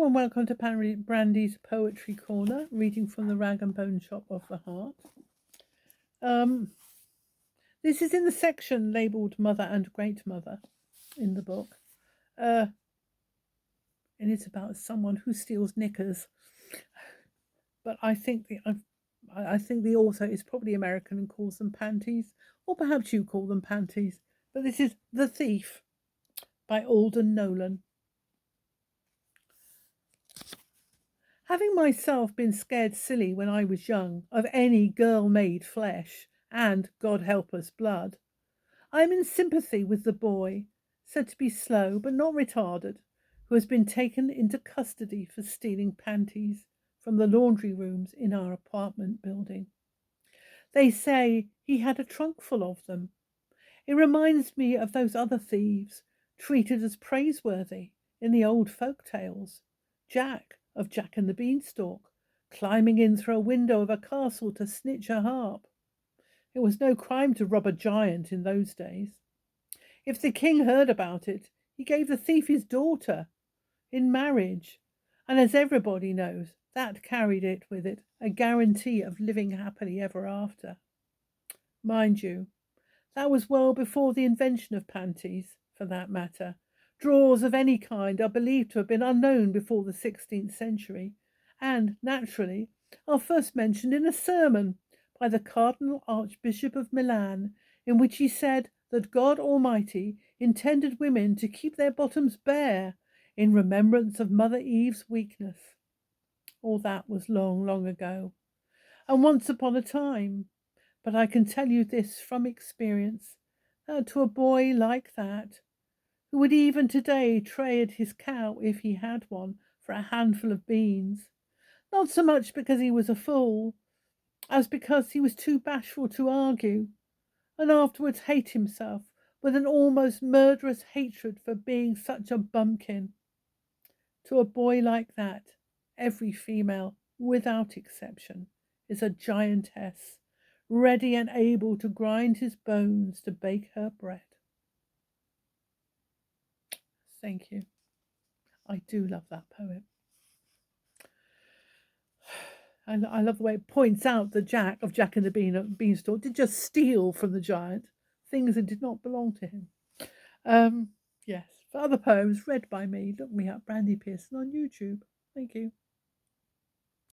and welcome to Brandy's Poetry Corner, reading from the Rag and Bone Shop of the Heart. This is in the section labelled Mother and Great Mother in the book. And it's about someone who steals knickers. But I think the author is probably American and calls them panties, or perhaps you call them panties. But this is The Thief by Alden Nowlan. Having myself been scared silly when I was young of any girl-made flesh and, God help us, blood, I am in sympathy with the boy, said to be slow but not retarded, who has been taken into custody for stealing panties from the laundry rooms in our apartment building. They say he had a trunk full of them. It reminds me of those other thieves treated as praiseworthy in the old folk tales. Jack of Jack and the Beanstalk, climbing in through a window of a castle to snitch a harp. It was no crime to rob a giant in those days. If the king heard about it, he gave the thief his daughter in marriage, and as everybody knows, that carried it with it a guarantee of living happily ever after. Mind you, that was well before the invention of panties, for that matter. Drawers of any kind are believed to have been unknown before the 16th century, and, naturally, are first mentioned in a sermon by the Cardinal Archbishop of Milan, in which he said that God Almighty intended women to keep their bottoms bare in remembrance of Mother Eve's weakness. All that was long, long ago, and once upon a time. But I can tell you this from experience, that to a boy like that, who would even today trade his cow, if he had one, for a handful of beans, not so much because he was a fool, as because he was too bashful to argue, and afterwards hate himself with an almost murderous hatred for being such a bumpkin. To a boy like that, every female, without exception, is a giantess, ready and able to grind his bones to bake her bread. Thank you. I do love that poem. And I love the way it points out that Jack of Jack and the Beanstalk did just steal from the giant things that did not belong to him. Yes. For other poems read by me, look me up, Brandy Pearson, on YouTube. Thank you.